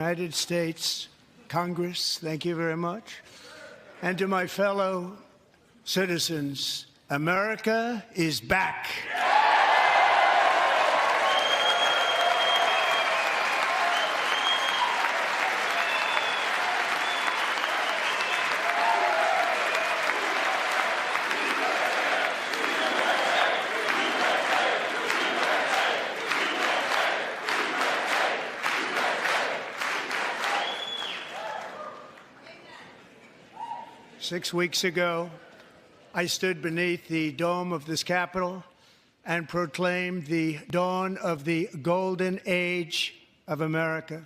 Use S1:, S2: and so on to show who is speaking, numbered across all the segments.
S1: United States Congress, thank you very much. And to my fellow citizens, America is back. 6 weeks ago, I stood beneath the dome of this Capitol and proclaimed the dawn of the golden age of America.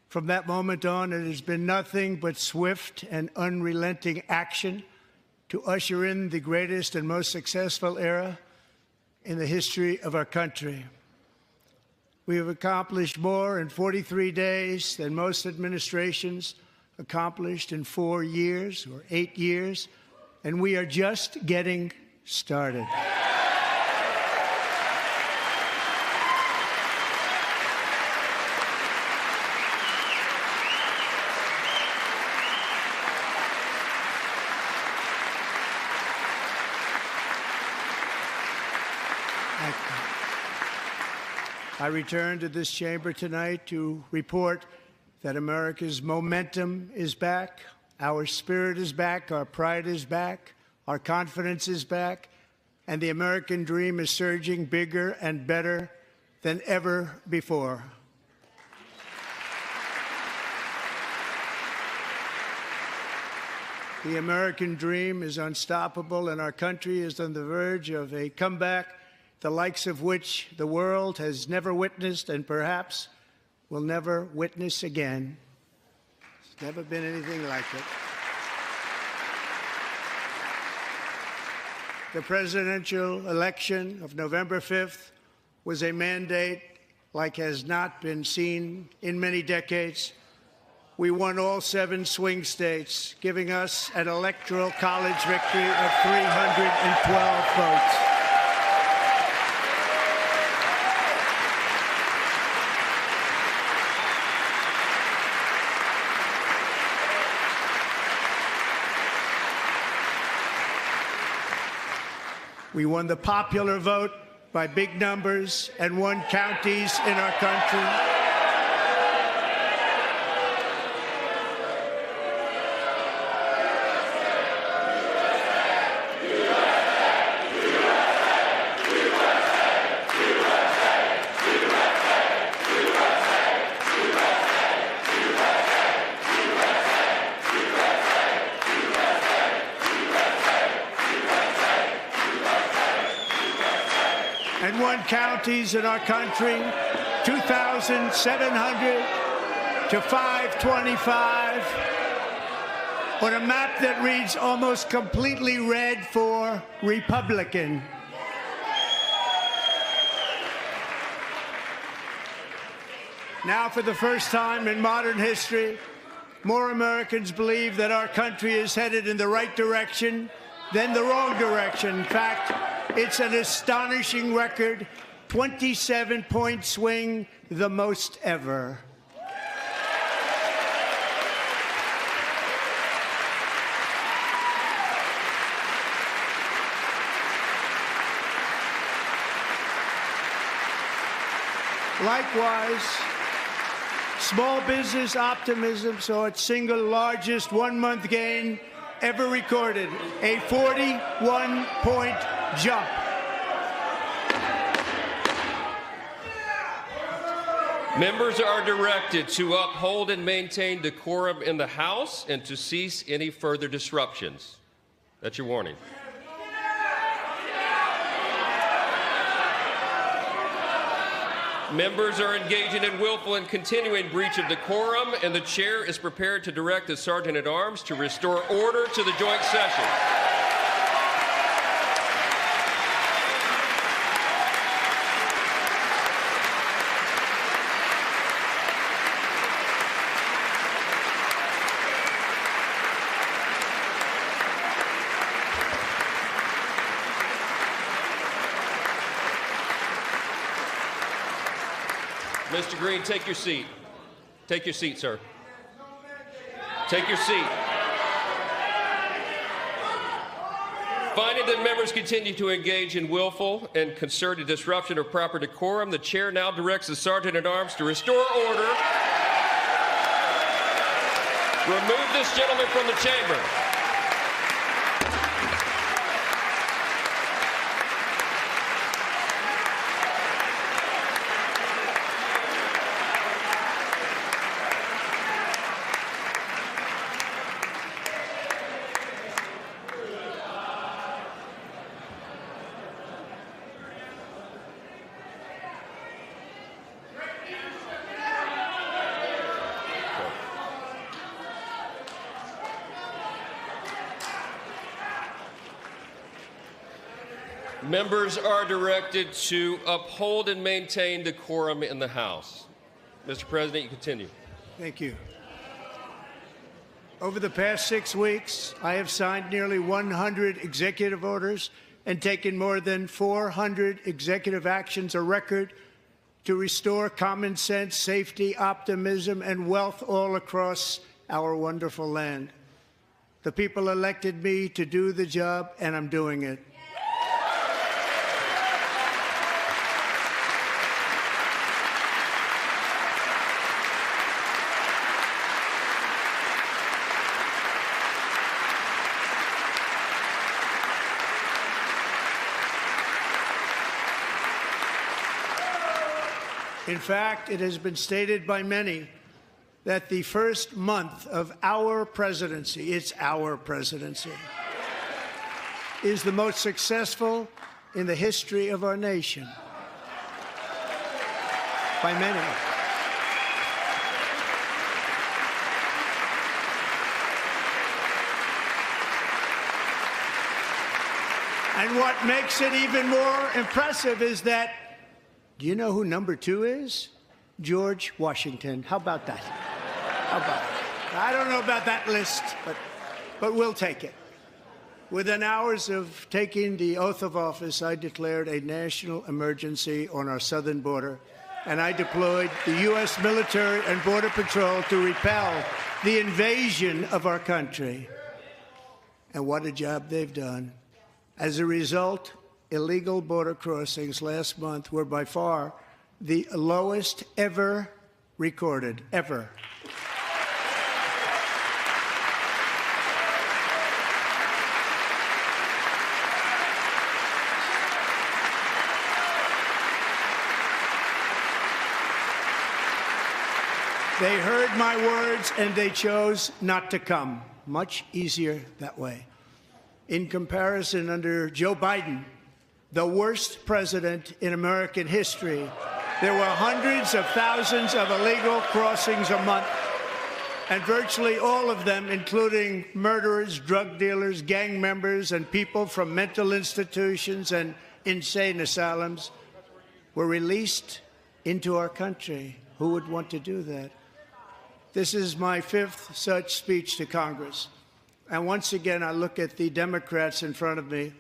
S1: From that moment on, it has been nothing but swift and unrelenting action to usher in the greatest and most successful era in the history of our country. We have accomplished more in 43 days than most administrations accomplished in 4 years or 8 years, and we are just getting started. I return to this chamber tonight to report that America's momentum is back, our spirit is back, our pride is back, our confidence is back, and the American dream is surging bigger and better than ever before. The American dream is unstoppable, and our country is on the verge of a comeback, the likes of which the world has never witnessed and perhaps will never witness again. There's never been anything like it. The presidential election of November 5th was a mandate like has not been seen in many decades. We won all 7 swing states, giving us an electoral college victory of 312 votes. We won the popular vote by big numbers and won counties in our country. And won counties in our country, 2,700 to 525, on a map that reads almost completely red for Republican. Now, for the first time in modern history, more Americans believe that our country is headed in the right direction than the wrong direction. In fact, it's an astonishing record, 27-point swing, the most ever. Likewise, small business optimism saw its single largest one-month gain ever recorded, a 41-point jump.
S2: Members are directed to uphold and maintain decorum in the House and to cease any further disruptions. That's your warning. Members are engaging in willful and continuing breach of decorum, and the chair is prepared to direct the Sergeant-at-Arms to restore order to the joint session. Mr. Green, take your seat. Take your seat, sir. Take your seat. Finding that members continue to engage in willful and concerted disruption of proper decorum, the chair now directs the Sergeant-at-Arms to restore order. Remove this gentleman from the chamber. Members are directed to uphold and maintain decorum in the House. Mr. President, you continue.
S1: Thank you. Over the past 6 weeks, I have signed nearly 100 executive orders and taken more than 400 executive actions, a record to restore common sense, safety, optimism, and wealth all across our wonderful land. The people elected me to do the job, and I'm doing it. In fact, it has been stated by many that the first month of our presidency, it's our presidency, is the most successful in the history of our nation. By many. And what makes it even more impressive is that, do you know who number 2 is? George Washington. How about that? How about it? I don't know about that list, but we'll take it. Within hours of taking the oath of office, I declared a national emergency on our southern border, and I deployed the U.S. military and Border Patrol to repel the invasion of our country. And what a job they've done. As a result, illegal border crossings last month were by far the lowest ever recorded, ever. They heard my words and they chose not to come. Much easier that way. In comparison, under Joe Biden, the worst president in American history, there were hundreds of thousands of illegal crossings a month, and virtually all of them, including murderers, drug dealers, gang members, and people from mental institutions and insane asylums, were released into our country. Who would want to do that? This is my 5th such speech to Congress. And once again, I look at the Democrats in front of me,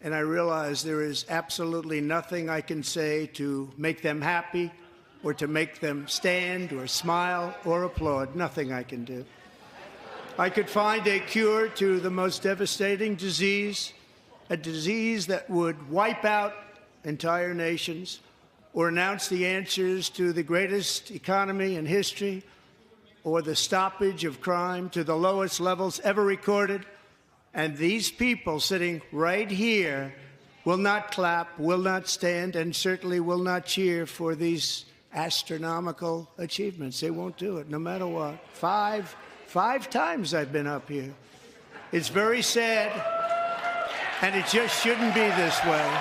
S1: and I realize there is absolutely nothing I can say to make them happy or to make them stand or smile or applaud. Nothing I can do. I could find a cure to the most devastating disease, a disease that would wipe out entire nations, or announce the answers to the greatest economy in history, or the stoppage of crime to the lowest levels ever recorded. And these people sitting right here will not clap, will not stand, and certainly will not cheer for these astronomical achievements. They won't do it, no matter what. Five times I've been up here. It's very sad, and it just shouldn't be this way.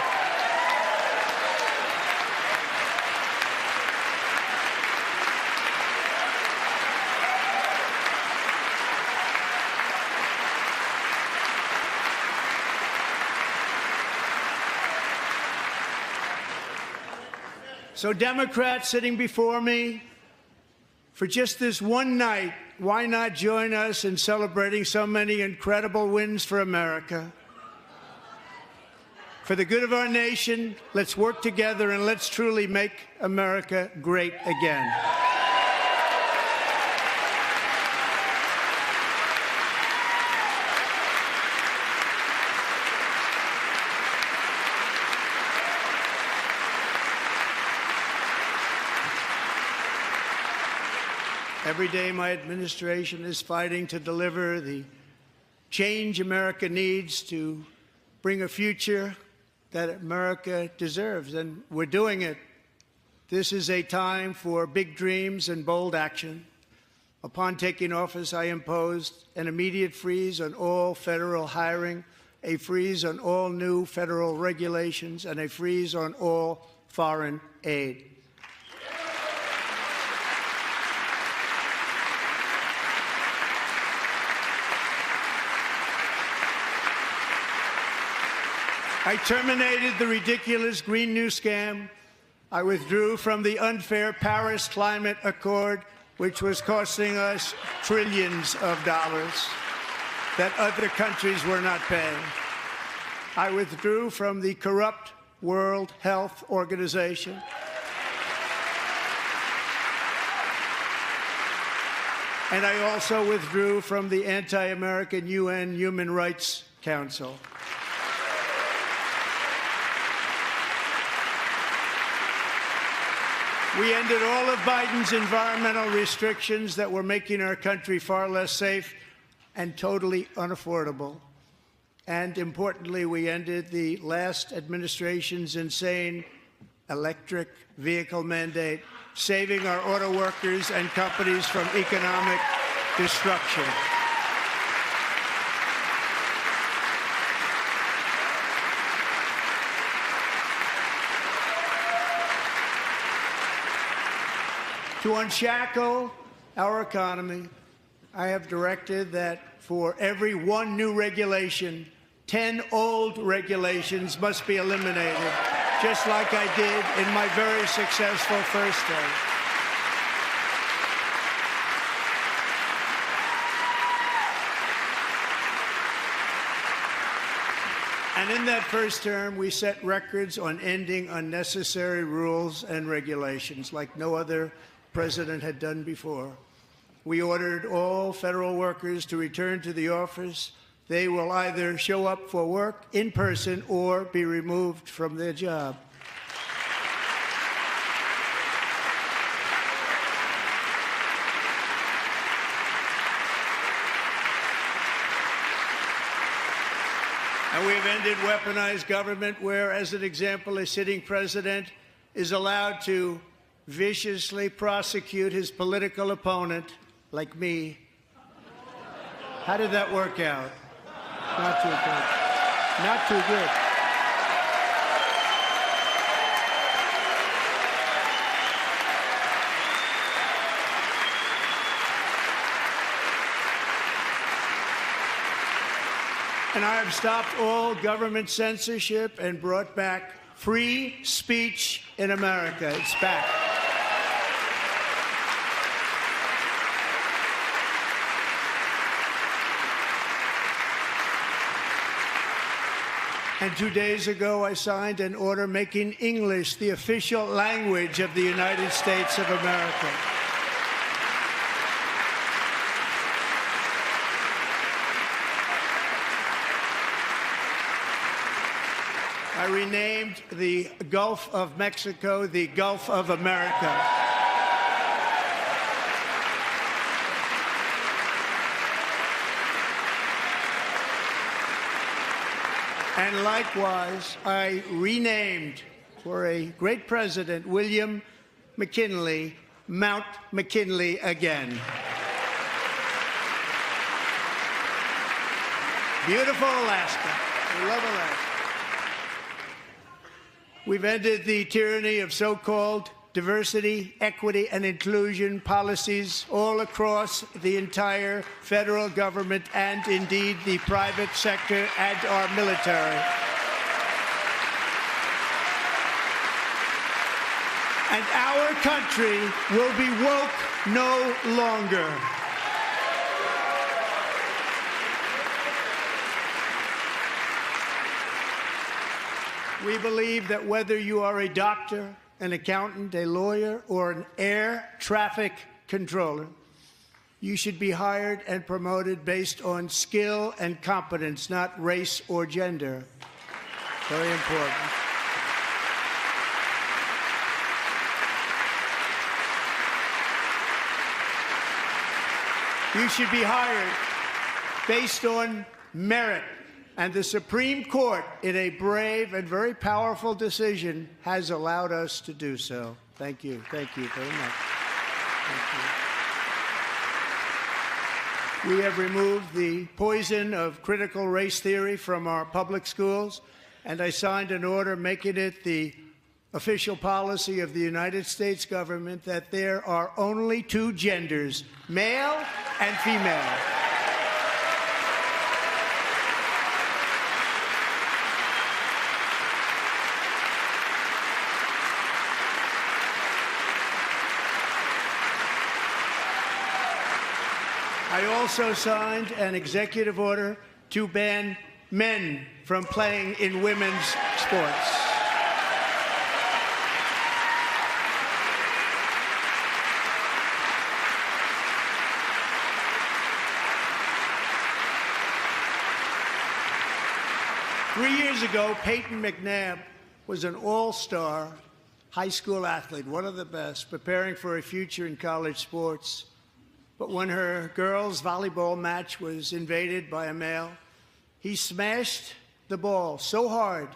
S1: So Democrats sitting before me, for just this one night, why not join us in celebrating so many incredible wins for America? For the good of our nation, let's work together and let's truly make America great again. Every day, my administration is fighting to deliver the change America needs to bring a future that America deserves, and we're doing it. This is a time for big dreams and bold action. Upon taking office, I imposed an immediate freeze on all federal hiring, a freeze on all new federal regulations, and a freeze on all foreign aid. I terminated the ridiculous Green New Scam. I withdrew from the unfair Paris Climate Accord, which was costing us trillions of dollars that other countries were not paying. I withdrew from the corrupt World Health Organization. And I also withdrew from the anti-American UN Human Rights Council. We ended all of Biden's environmental restrictions that were making our country far less safe and totally unaffordable. And importantly, we ended the last administration's insane electric vehicle mandate, saving our auto workers and companies from economic destruction. To unshackle our economy, I have directed that for every one new regulation, 10 old regulations must be eliminated, just like I did in my very successful first term. And in that first term, we set records on ending unnecessary rules and regulations like no other president had done before. We ordered all federal workers to return to the office. They will either show up for work in person or be removed from their job. And we have ended weaponized government where, as an example, a sitting president is allowed to viciously prosecute his political opponent, like me. How did that work out? Not too good. Not too good. And I have stopped all government censorship and brought back free speech in America. It's back. And 2 days ago, I signed an order making English the official language of the United States of America. I renamed the Gulf of Mexico the Gulf of America. And likewise, I renamed, for a great president, William McKinley, Mount McKinley again. Beautiful Alaska. We love Alaska. We've ended the tyranny of so-called diversity, equity, and inclusion policies all across the entire federal government and, indeed, the private sector and our military. And our country will be woke no longer. We believe that whether you are a doctor, an accountant, a lawyer, or an air traffic controller, you should be hired and promoted based on skill and competence, not race or gender. Very important. You should be hired based on merit. And the Supreme Court, in a brave and very powerful decision, has allowed us to do so. Thank you. Thank you very much. Thank you. We have removed the poison of critical race theory from our public schools, and I signed an order making it the official policy of the United States government that there are only two genders, male and female. I also signed an executive order to ban men from playing in women's sports. Three years ago, Peyton McNabb was an all-star high school athlete, one of the best, preparing for a future in college sports. But when her girls' volleyball match was invaded by a male, he smashed the ball so hard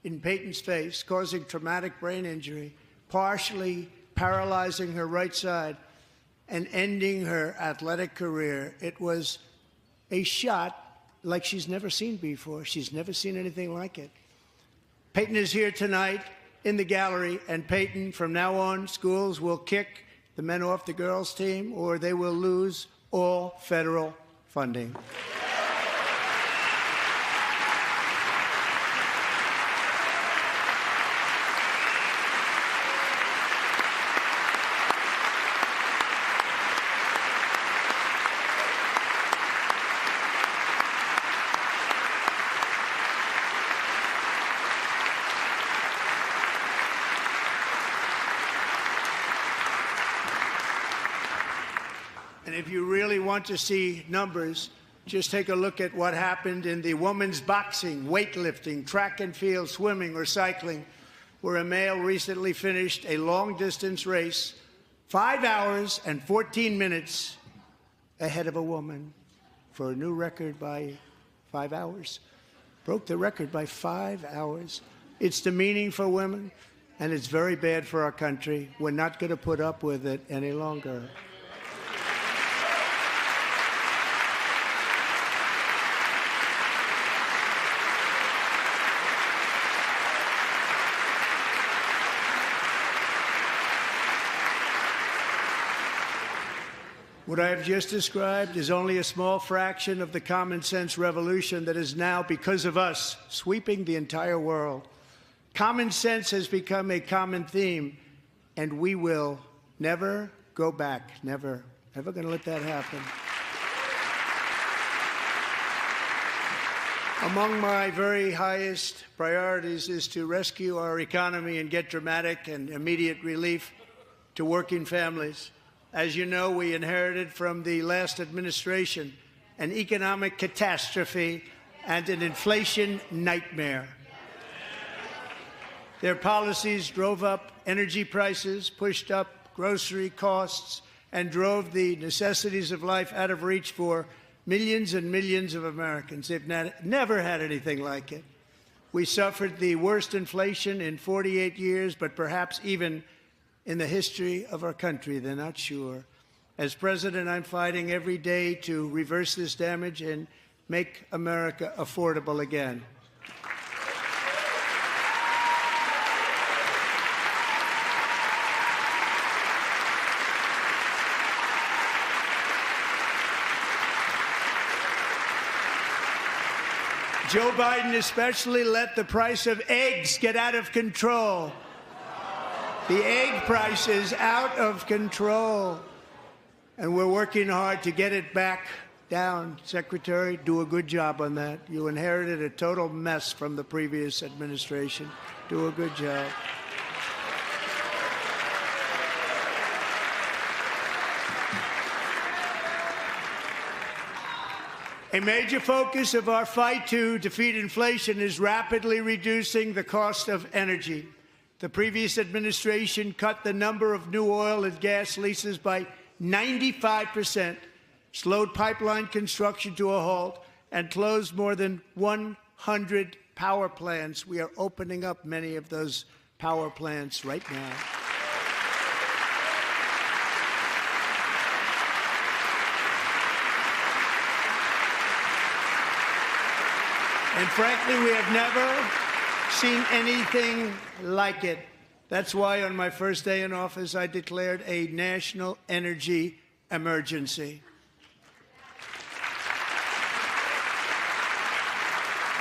S1: in Peyton's face, causing traumatic brain injury, partially paralyzing her right side and ending her athletic career. It was a shot like she's never seen before. She's never seen anything like it. Peyton is here tonight in the gallery, and Peyton, from now on, schools will kick the men off the girls' team, or they will lose all federal funding. And if you really want to see numbers, just take a look at what happened in the women's boxing, weightlifting, track and field, swimming, or cycling, where a male recently finished a long-distance race 5 hours and 14 minutes ahead of a woman for a new record by 5 hours. Broke the record by 5 hours. It's demeaning for women, and it's very bad for our country. We're not going to put up with it any longer. What I have just described is only a small fraction of the common sense revolution that is now, because of us, sweeping the entire world. Common sense has become a common theme, and we will never go back. Never. Never going to let that happen. Among my very highest priorities is to rescue our economy and get dramatic and immediate relief to working families. As you know, we inherited from the last administration an economic catastrophe and an inflation nightmare. Their policies drove up energy prices, pushed up grocery costs, and drove the necessities of life out of reach for millions and millions of Americans. They've never had anything like it. We suffered the worst inflation in 48 years, but perhaps even in the history of our country. They're not sure. As president, I'm fighting every day to reverse this damage and make America affordable again. Joe Biden especially let the price of eggs get out of control. The egg price is out of control, and we're working hard to get it back down. Secretary, do a good job on that. You inherited a total mess from the previous administration. Do a good job. A major focus of our fight to defeat inflation is rapidly reducing the cost of energy. The previous administration cut the number of new oil and gas leases by 95%, slowed pipeline construction to a halt, and closed more than 100 power plants. We are opening up many of those power plants right now. And frankly, we have never seen anything like it. That's why on my first day in office, I declared a national energy emergency.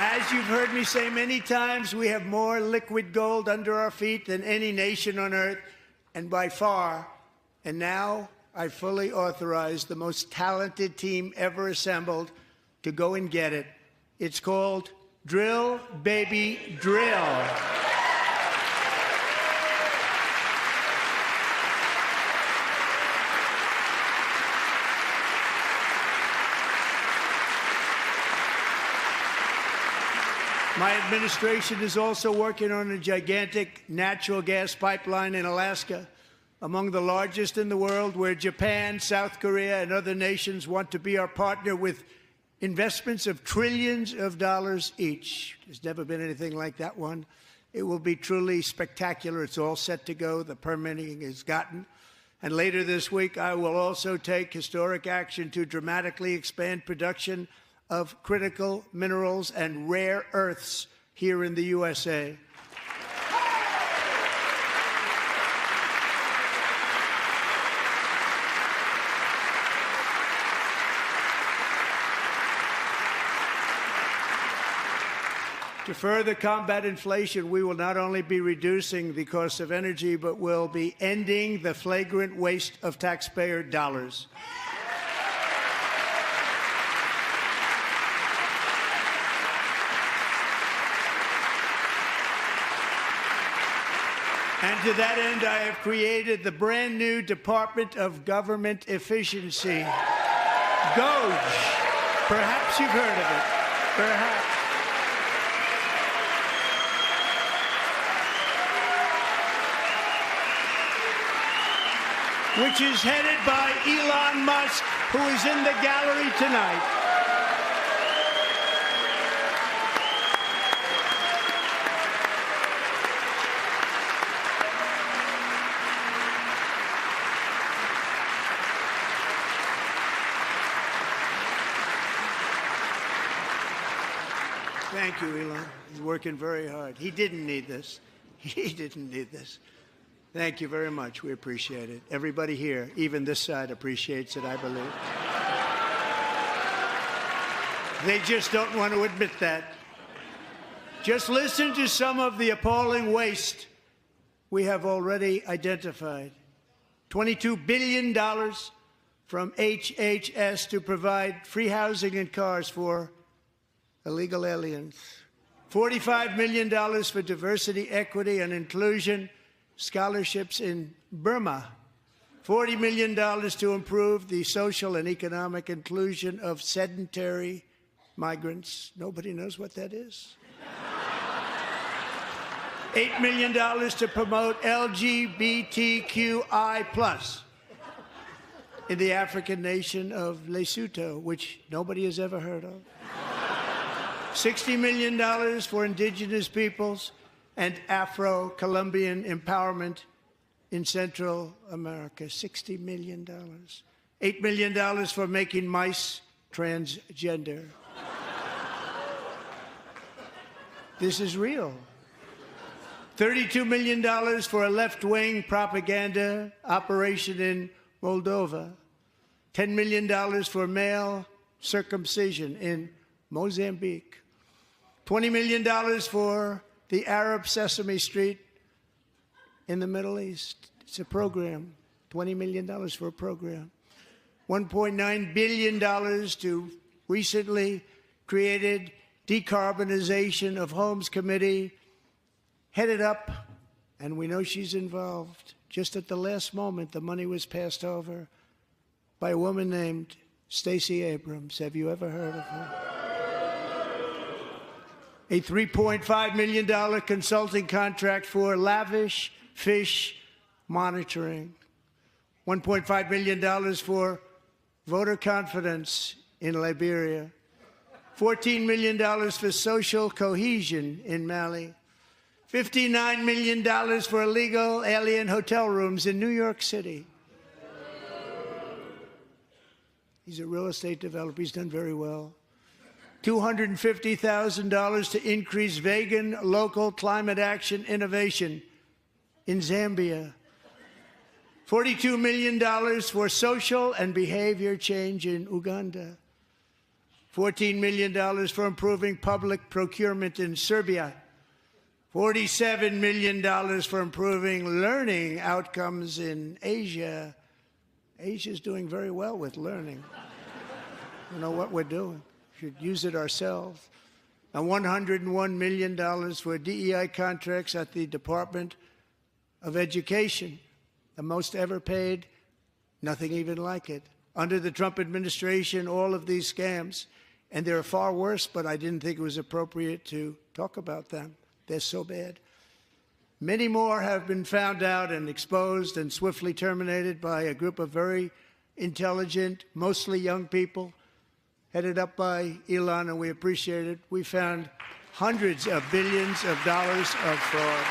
S1: As you've heard me say many times, we have more liquid gold under our feet than any nation on earth, and by far. And now I fully authorize the most talented team ever assembled to go and get it. It's called Drill, Baby, Drill. My administration is also working on a gigantic natural gas pipeline in Alaska, among the largest in the world, where Japan, South Korea, and other nations want to be our partner with investments of trillions of dollars each. There's never been anything like that one. It will be truly spectacular. It's all set to go. The permitting is gotten. And later this week, I will also take historic action to dramatically expand production of critical minerals and rare earths here in the USA. To further combat inflation, we will not only be reducing the cost of energy, but will be ending the flagrant waste of taxpayer dollars. And to that end, I have created the brand new Department of Government Efficiency, DOGE. Perhaps you've heard of it. Perhaps. Which is headed by Elon Musk, who is in the gallery tonight. Thank you, Elon. He's working very hard. He didn't need this. He didn't need this. Thank you very much. We appreciate it. Everybody here, even this side, appreciates it, I believe. They just don't want to admit that. Just listen to some of the appalling waste we have already identified. $22 billion from HHS to provide free housing and cars for illegal aliens. $45 million for diversity, equity, and inclusion scholarships in Burma. $40 million to improve the social and economic inclusion of sedentary migrants. Nobody knows what that is. $8 million to promote LGBTQI+ in the African nation of Lesotho, which nobody has ever heard of. $60 million for indigenous peoples and Afro-Colombian empowerment in Central America. $60 million. $8 million for making mice transgender. This is real. $32 million for a left-wing propaganda operation in Moldova. $10 million for male circumcision in Mozambique. $20 million for the Arab Sesame Street in the Middle East. It's a program. $20 million for a program. $1.9 billion to recently created Decarbonization of Homes Committee, headed up, and we know she's involved. Just at the last moment, the money was passed over by a woman named Stacey Abrams. Have you ever heard of her? A $3.5 million consulting contract for lavish fish monitoring. $1.5 million for voter confidence in Liberia, $14 million for social cohesion in Mali, $59 million for illegal alien hotel rooms in New York City. He's a real estate developer. He's done very well. $250,000 to increase vegan local climate action innovation in Zambia. $42 million for social and behavior change in Uganda. $14 million for improving public procurement in Serbia. $47 million for improving learning outcomes in Asia. Asia's doing very well with learning. You know what we're doing. We should use it ourselves. And $101 million for DEI contracts at the Department of Education, the most ever paid, nothing even like it. Under the Trump administration, all of these scams, and they're far worse, but I didn't think it was appropriate to talk about them. They're so bad. Many more have been found out and exposed and swiftly terminated by a group of very intelligent, mostly young people, headed up by Elon, and we appreciate it. We found hundreds of billions of dollars of fraud.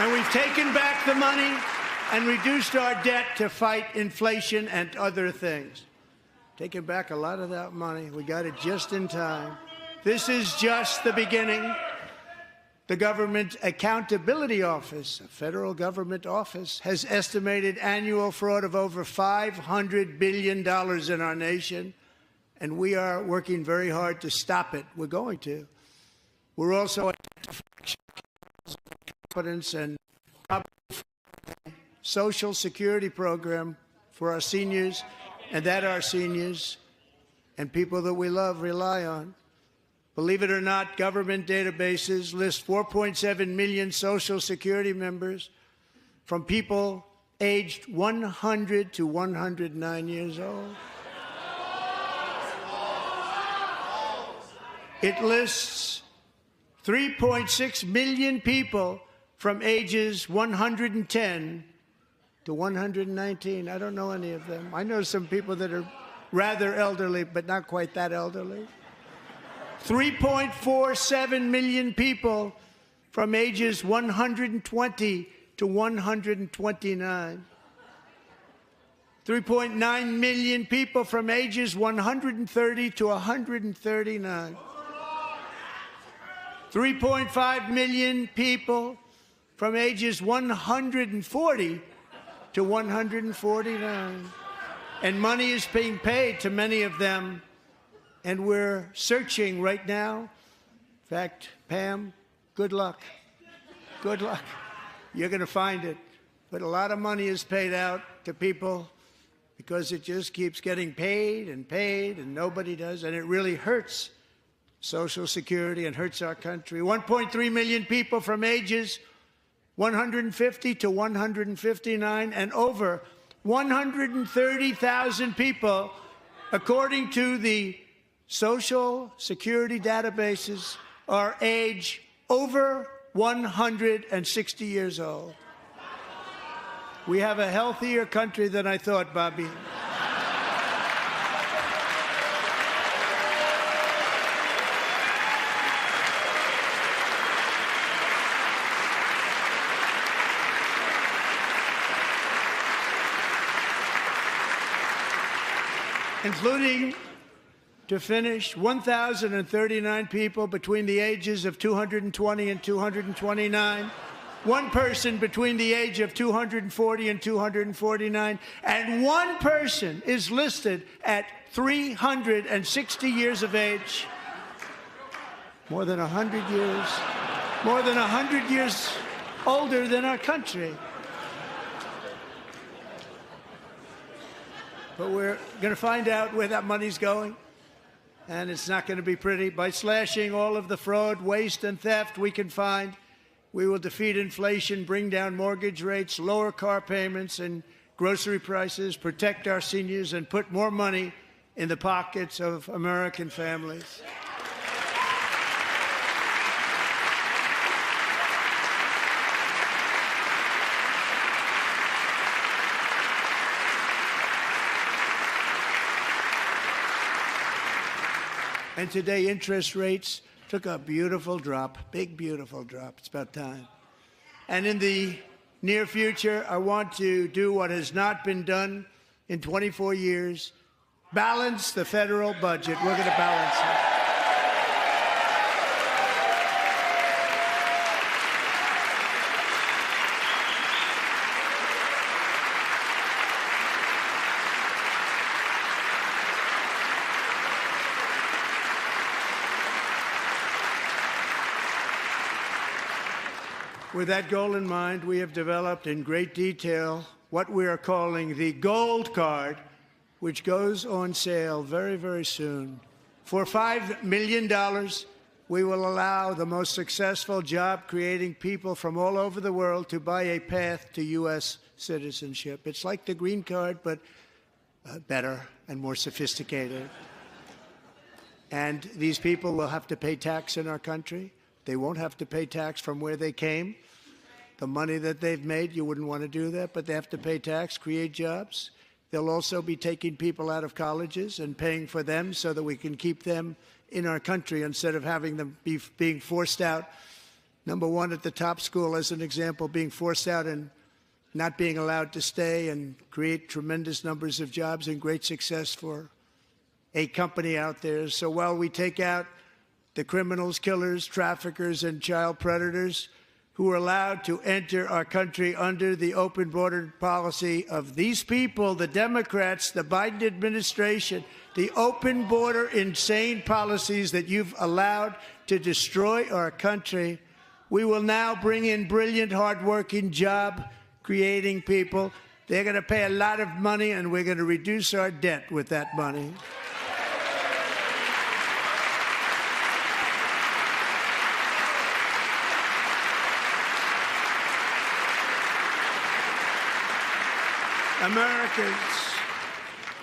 S1: And we've taken back the money and reduced our debt to fight inflation and other things. Taken back a lot of that money. We got it just in time. This is just the beginning. The Government Accountability Office, a federal government office, has estimated annual fraud of over $500 billion in our nation, and we are working very hard to stop it. We're going to. We're also competence and Social Security program for our seniors, and that our seniors and people that we love rely on. Believe it or not, government databases list 4.7 million Social Security members from people aged 100 to 109 years old. It lists 3.6 million people from ages 110 to 119. I don't know any of them. I know some people that are rather elderly, but not quite that elderly. 3.47 million people from ages 120 to 129. 3.9 million people from ages 130 to 139. 3.5 million people from ages 140 to 149. And money is being paid to many of them, and we're searching right now. In fact, Pam, good luck. Good luck. You're going to find it. But a lot of money is paid out to people because it just keeps getting paid, and nobody does, and it really hurts Social Security and hurts our country. 1.3 million people from ages 150 to 159, and over 130,000 people, according to the Social Security databases, are age over 160 years old. We have a healthier country than I thought, Bobby. Including, to finish, 1,039 people between the ages of 220 and 229, one person between the age of 240 and 249, and one person is listed at 360 years of age. More than 100 years older than our country. But we're going to find out where that money's going, and it's not going to be pretty. By slashing all of the fraud, waste, and theft we can find, we will defeat inflation, bring down mortgage rates, lower car payments, and grocery prices, protect our seniors, and put more money in the pockets of American families. And today, interest rates took a beautiful drop, big, beautiful drop. It's about time. And in the near future, I want to do what has not been done in 24 years, balance the federal budget. We're going to balance it. With that goal in mind, we have developed in great detail what we are calling the Gold Card, which goes on sale very, very soon. For $5 million, we will allow the most successful job-creating people from all over the world to buy a path to U.S. citizenship. It's like the green card, but better and more sophisticated. And these people will have to pay tax in our country. They won't have to pay tax from where they came. The money that they've made, you wouldn't want to do that, but they have to pay tax, create jobs. They'll also be taking people out of colleges and paying for them so that we can keep them in our country instead of having them being forced out. Number one, at the top school, as an example, being forced out and not being allowed to stay and create tremendous numbers of jobs and great success for a company out there. So while we take out the criminals, killers, traffickers, and child predators who are allowed to enter our country under the open border policy of these people, the Democrats, the Biden administration, the open border insane policies that you've allowed to destroy our country, we will now bring in brilliant, hardworking, job-creating people. They're going to pay a lot of money, and we're going to reduce our debt with that money. Americans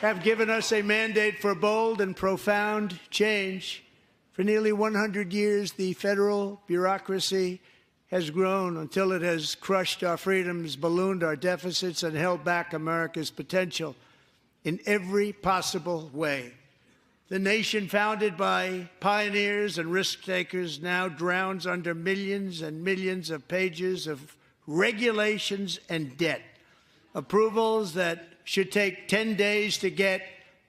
S1: have given us a mandate for bold and profound change. For nearly 100 years, the federal bureaucracy has grown until it has crushed our freedoms, ballooned our deficits, and held back America's potential in every possible way. The nation founded by pioneers and risk-takers now drowns under millions and millions of pages of regulations and debt. Approvals that should take 10 days to get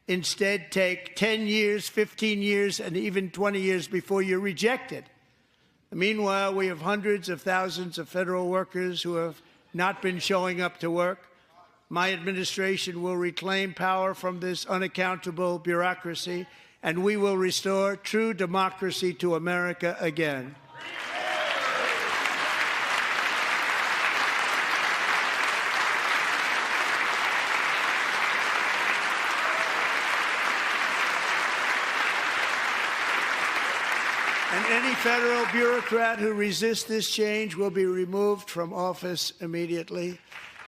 S1: instead take 10 years, 15 years, and even 20 years before you're rejected. Meanwhile, we have hundreds of thousands of federal workers who have not been showing up to work. My administration will reclaim power from this unaccountable bureaucracy, and we will restore true democracy to America again. And any federal bureaucrat who resists this change will be removed from office immediately.